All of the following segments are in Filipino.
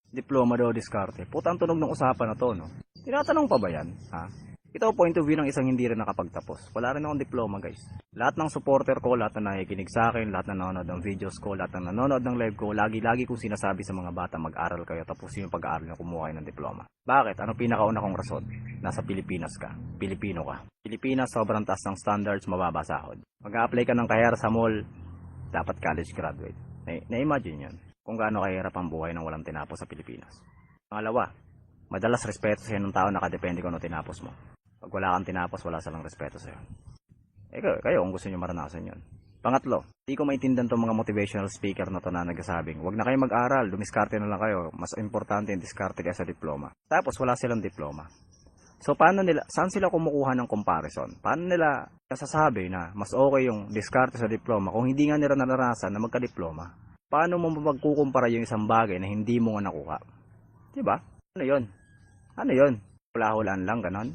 Diploma daw diskarte. Puta ang tunog ng usapan na to, no? Tinatanong pa ba yan? Ha? Ito ang point of view ng isang hindi rin nakapagtapos. Wala rin akong diploma, guys. Lahat ng supporter ko, lahat na nakikinig sa akin, lahat na nanonood ng videos ko, lahat na nanonood ng live ko, lagi kong sinasabi sa mga bata, mag-aral kayo, tapusin yung pag-aaral nyo, kumuha kayo ng diploma. Bakit? Ano pinakauna kong rason? Nasa Pilipinas ka. Pilipino ka. Pilipinas, sobrang taas ng standards, mababa sahod. Mag-a-apply ka ng kahera sa mall, dapat college graduate. Na-imagine yun. Kung gaano kahirap ang buhay ng walang tinapos sa Pilipinas. Pangalawa, madalas respeto sa'yo ng tao nakadepende kung ano tinapos mo. Pag wala kang tinapos, wala silang respeto sa'yo. Kayo kung gusto nyo maranasan yun. Pangatlo, di ko maintindihan itong mga motivational speaker na to na nagsasabing, huwag na kayo mag-aral, dumiskarte na lang kayo. Mas importante yung diskarte kaysa diploma. Tapos wala silang diploma. So saan sila kumukuha ng comparison? Paano nila nasasabi na mas okay yung diskarte sa diploma kung hindi nga nila naranasan na magka-diploma? Paano mo magkukumpara yung isang bagay na hindi mo nga nakuha? Diba? Ano yun? Hula-hulaan lang, ganon?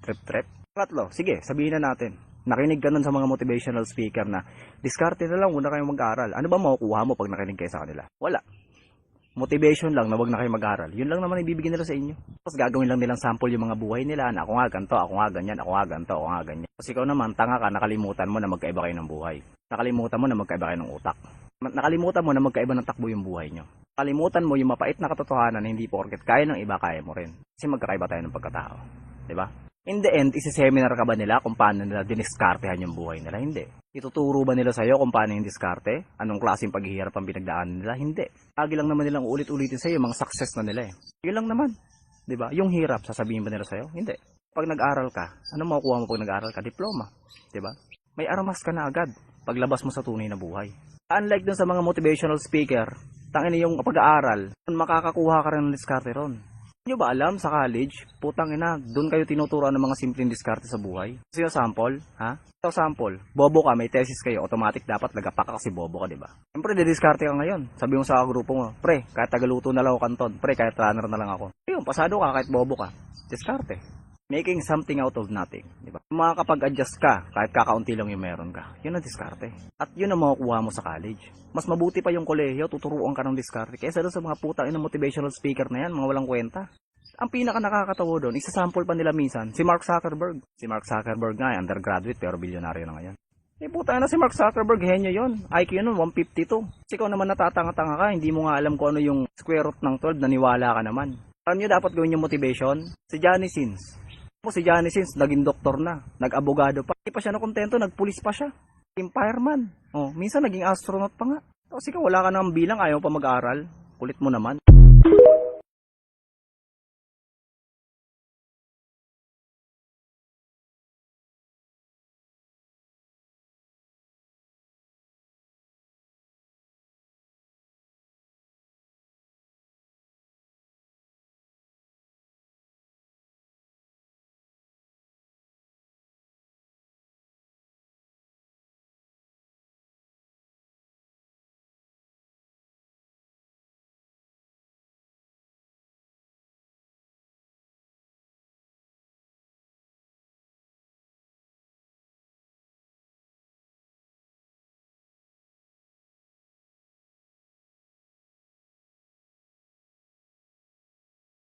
Trip. Pangatlo, sige, sabihin na natin. Nakinig ka nun sa mga motivational speaker na diskarte na lang, huwag na kayong mag-aaral. Ano ba makukuha mo pag nakinig kayo sa kanila? Wala. Motivation lang na huwag na kayo mag-aaral. Yun lang naman ibibigay nila sa inyo. Tapos gagawin lang nilang sample yung mga buhay nila na ako nga ganito, ako nga ganyan, ako nga ganito, ako nga ganyan. Tapos ikaw naman, tanga ka, nakalimutan mo na magkaiba kayo ng buhay. Nakalimutan mo na magkaiba kayo ng utak. Nakalimutan mo na magkaiba ng takbo yung buhay nyo. Nakalimutan mo yung mapait na katotohanan na hindi porket kaya ng iba, kaya mo rin. Kasi magkakaiba tayo ng pagkatao. Diba? In the end, isi-seminar ka ba nila kung paano nila diniskartehan yung buhay nila? Hindi. Ituturo ba nila sa'yo kung paano yung diskarte? Anong klaseng paghihirap ang pinagdaanan nila? Hindi. Lagi lang naman nilang ulit-ulitin sa'yo yung mga success na nila eh. Yun lang naman. Diba? Yung hirap, sasabihin ba nila sa'yo? Hindi. Pag nag-aral ka, ano makukuha mo pag nag-aral ka? Diploma. Diba? May armas ka na agad paglabas mo sa tunay na buhay. Unlike dun sa mga motivational speaker, tangin yung pag-aaral, makakakuha ka rin ng diskarte ron. Nyo ba alam sa college, putang ina, doon kayo tinuturuan ng mga simpleng diskarte sa buhay? Kasi yung sample, ha? Ito sample, bobo ka, may thesis kayo, automatic dapat nagapaka kasi bobo ka, di ba? Siyempre, didiskarte ka ngayon. Sabi mo sa grupo mo, pre, kahit tagaluto na lang ako kanton, pre, kahit runner na lang ako. Ayun, pasado ka, kahit bobo ka. Diskarte. Making something out of nothing, di ba? Makakapag-adjust ka, kahit kakaunti lang yung meron ka. Yun ang diskarte. At yun ang makukuha mo sa college. Mas mabuti pa yung kolehiyo, tuturuan ka ng diskarte. Kaysa doon sa mga putang ina motivational speaker na yan, mga walang kwenta. Ang pinaka nakakatawa doon, isasample pa nila minsan, si Mark Zuckerberg. Si Mark Zuckerberg nga, undergraduate pero bilyonaryo na ngayon. Puta na si Mark Zuckerberg, henyo yun. IQ nun, 152. Kasi ikaw naman natatanga-tanga ka, hindi mo nga alam kung ano yung square root ng 12, naniwala ka naman. Alam nyo dapat gawin yung motivation? Si Johnny Sins. Si Johnny Sins, naging doktor na, nag-abogado pa. Hindi pa siya nakontento, nagpulis pa siya. Fireman. Minsan naging astronaut pa nga. Tapos ikaw wala ka nang bilang, ayaw pa mag-aral. Kulit mo naman.